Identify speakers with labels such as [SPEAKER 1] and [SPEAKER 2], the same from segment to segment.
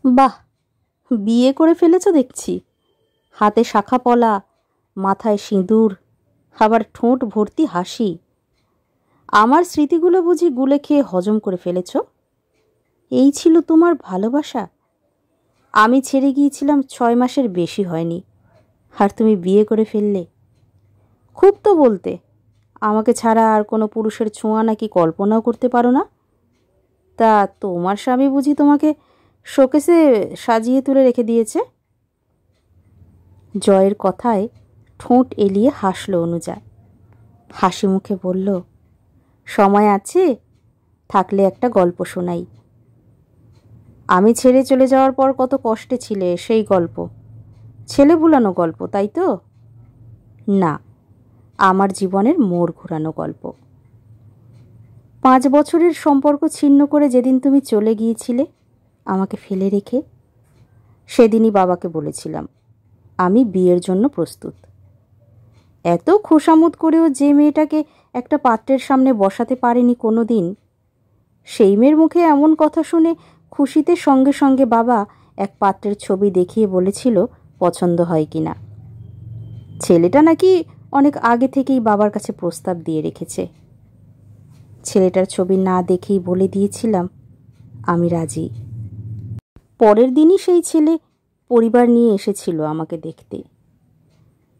[SPEAKER 1] বাহ, বিয়ে করে ফেলেছ দেখছি। হাতে শাখা পলা, মাথায় সিঁদুর, আবার ঠোঁট ভর্তি হাসি। আমার স্মৃতিগুলো বুঝি গুলে খেয়ে হজম করে ফেলেছ? এই ছিল তোমার ভালোবাসা? আমি ছেড়ে গিয়েছিলাম 6 মাসের বেশি হয়নি, আর তুমি বিয়ে করে ফেললে। খুব তো বলতে, আমাকে ছাড়া আর কোনো পুরুষের ছোঁয়া নাকি কল্পনাও করতে পারো না। তা তোমার স্বামী বুঝি তোমাকে শোকেসে সাজিয়ে তুলে রেখে দিয়েছে? জয়ের কথায় ঠোঁট এলিয়ে হাসল অনুজা। হাসি মুখে বলল, সময় আছে, থাকলে একটা গল্প শোনাই। আমি ছেড়ে চলে যাওয়ার পর কত কষ্টে ছিলে, সেই গল্প? ছেলে ভুলানো গল্প, তাই তো? না, আমার জীবনের মোড় ঘোরানো গল্প। 5 বছরের সম্পর্ক ছিন্ন করে যেদিন তুমি চলে গিয়েছিলে আমাকে ফেলে রেখে, সেদিনই বাবাকে বলেছিলাম আমি বিয়ের জন্য প্রস্তুত। এত খোশামোদ করেও যে মেয়েটাকে একটা পাত্রের সামনে বসাতে পারেনি কোনো দিন, সেই মেয়ের মুখে এমন কথা শুনে খুশিতে সঙ্গে সঙ্গে বাবা এক পাত্রের ছবি দেখিয়ে বলেছিল পছন্দ হয় কিনা। ছেলেটা নাকি অনেক আগে থেকেই বাবার কাছে প্রস্তাব দিয়ে রেখেছে। ছেলেটার ছবি না দেখেই বলে দিয়েছিলাম আমি রাজি। পরের দিনই সেই ছেলে পরিবার নিয়ে এসেছিল আমাকে দেখতে।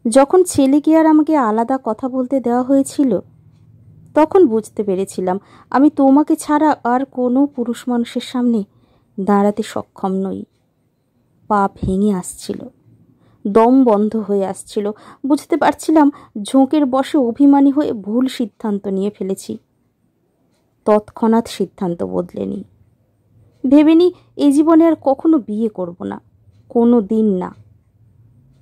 [SPEAKER 1] যখন ছেলেকে আর আমাকে আলাদা কথা বলতে দেওয়া হয়েছিল, তখন বুঝতে পেরেছিলাম আমি তোমাকে ছাড়া আর কোনো পুরুষ মানুষের সামনে দাঁড়াতে সক্ষম নই। পা ভেঙে আসছিল, দম বন্ধ হয়ে আসছিল। বুঝতে পারছিলাম ঝোঁকের বশে অভিমানী হয়ে ভুল সিদ্ধান্ত নিয়ে ফেলেছি। তৎক্ষণাৎ সিদ্ধান্ত বদলে নিই। ভেবে নিই এই জীবনে আর কখনো বিয়ে করব না, কোনো দিন না।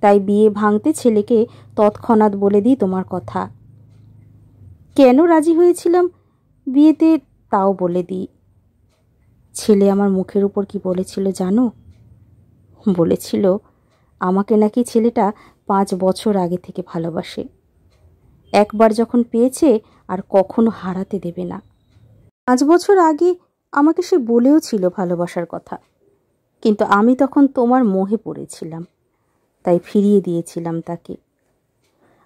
[SPEAKER 1] তাই বিয়ে ভাঙতে ছেলেকে তৎক্ষণাৎ বলে দিই তোমার কথা। কেন রাজি হয়েছিলাম বিয়েতে তাও বলে দিই। ছেলে আমার মুখের উপর কি বলেছিল জানো? বলেছিল আমাকে নাকি ছেলেটা 5 বছর আগে থেকে ভালোবাসে। একবার যখন পেয়েছে আর কখনো হারাতে দেবে না। 5 বছর আগে আমাকে সে বলেও ছিল ভালোবাসার কথা, কিন্তু আমি তখন তোমার মোহে পড়েছিলাম, তাই ফিরিয়ে দিয়েছিলাম তাকে।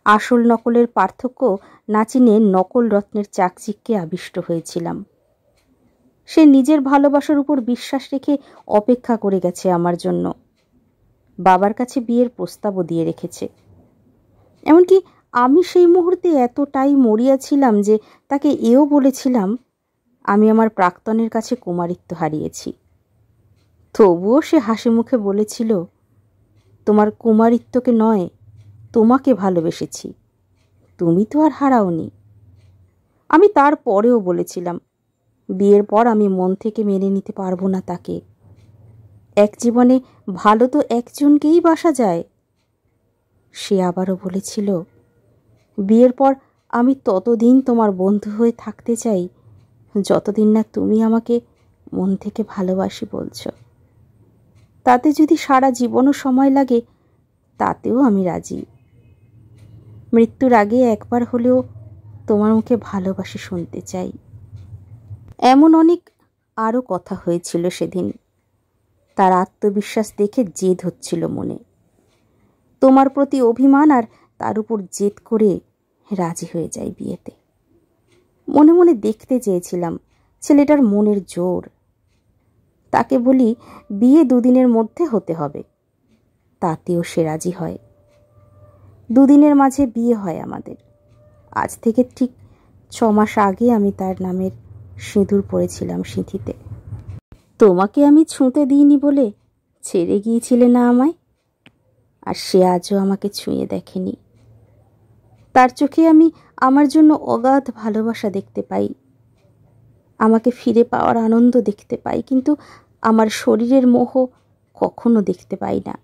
[SPEAKER 1] আসল নকলের পার্থক্য না চিনে নকল রত্নের চাকচিক্যে আবিষ্ট হয়েছিলাম। সে নিজের ভালোবাসার উপর বিশ্বাস রেখে অপেক্ষা করে গেছে আমার জন্য। বাবার কাছে বিয়ের প্রস্তাবও দিয়ে রেখেছে। এমনকি আমি সেই মুহূর্তে এতটাই মরিয়াছিলাম যে তাকে এও বলেছিলাম আমি আমার প্রাক্তনের কাছে কুমারিত্ব হারিয়েছি। তবুও সে হাসি মুখে বলেছিল, তোমার কুমারিত্বকে নয়, তোমাকে ভালোবেসেছি, তুমি তো আর হারাওনি। আমি তার পরেও বলেছিলাম বিয়ের পর আমি মন থেকে মেনে নিতে পারবো না তাকে। এক জীবনে ভালো তো একজনকেই বাসা যায়। সে আবারও বলেছিল বিয়ের পর আমি ততদিন তোমার বন্ধু হয়ে থাকতে চাই যতদিন না তুমি আমাকে মন থেকে ভালোবাসি বলছো। তাতে যদি সারা জীবনও সময় লাগে তাতেও আমি রাজি। মৃত্যুর আগে একবার হলেও তোমার মুখে ভালোবাসি শুনতে চাই। এমন অনেক আরও কথা হয়েছিল সেদিন। তার আত্মবিশ্বাস দেখে জেদ হচ্ছিল মনে। তোমার প্রতি অভিমান আর তার উপর জেদ করে রাজি হয়ে যাই বিয়েতে। মনে মনে দেখতে চেয়েছিলাম ছেলেটার মনের জোর। তাকে বলি বিয়ে 2 দিনের মধ্যে হতে হবে, তাতেও সে রাজি হয়। 2 দিনের মাঝে বিয়ে হয় আমাদের। আজ থেকে ঠিক 6 মাস আগে আমি তার নামের সিঁদুর পরেছিলাম সিঁথিতে। তোমাকে আমি ছুঁতে দিইনি বলে ছেড়ে গিয়েছিলে না আমায়, আর সে আজও আমাকে ছুঁয়ে দেখেনি। তার চোখে আমি আমার জন্য অগাধ ভালোবাসা দেখতে পাই, আমাকে ফিরে পাওয়ার আনন্দ দেখতে পাই, কিন্তু আমার শরীরের মোহ কখনো দেখতে পাই না।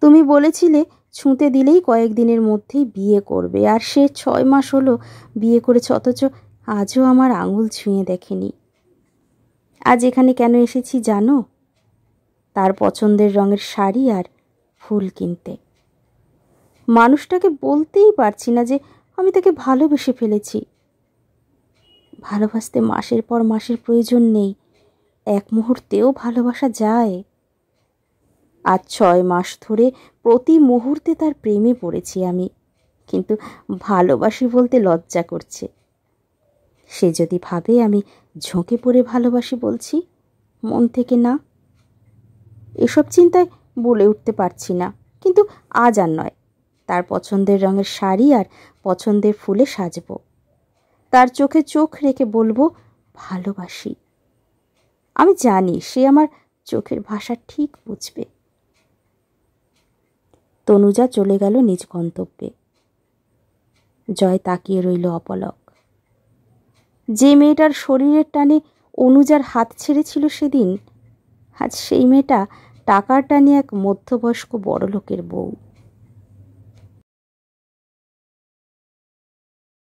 [SPEAKER 1] তুমি বলেছিলে ছুঁতে দিলেই কয়েকদিনের মধ্যেই বিয়ে করবে, আর সে 6 মাস হলো বিয়ে করেছে, অথচ আজও আমার আঙুল ছুঁয়ে দেখেনি। আজ এখানে কেন এসেছি জানো? তার পছন্দের রঙের শাড়ি আর ফুল কিনতে। মানুষটাকে বলতেই পারছি না যে আমি তাকে ভালোবেসে ফেলেছি। ভালোবাসতে মাসের পর মাসের প্রয়োজন নেই, এক মুহূর্তেও ভালোবাসা যায়? আজ 6 মাস ধরে প্রতি মুহূর্তে তার প্রেমে পড়েছি আমি, কিন্তু ভালোবাসি বলতে লজ্জা করছে। সে যদি ভাবে আমি ঝোঁকে পড়ে ভালোবাসি বলছি, মন থেকে না। এসব চিন্তায় বলে উঠতে পারছি না, কিন্তু আজ আর নয়। তার পছন্দের রঙের শাড়ি আর পছন্দের ফুলে সাজব, তার চোখে চোখ রেখে বলবো ভালোবাসি। আমি জানি সে আমার চোখের ভাষা ঠিক বুঝবে। তনুজা চলে গেল নিজ গন্তব্যে। জয় তাকিয়ে রইল অপলক। যে মেয়েটার শরীরের টানে অনুজার হাত ছেড়েছিল সেদিন, আজ সেই মেয়েটা টাকার টানে এক মধ্যবয়স্ক বড়লোকের বউ।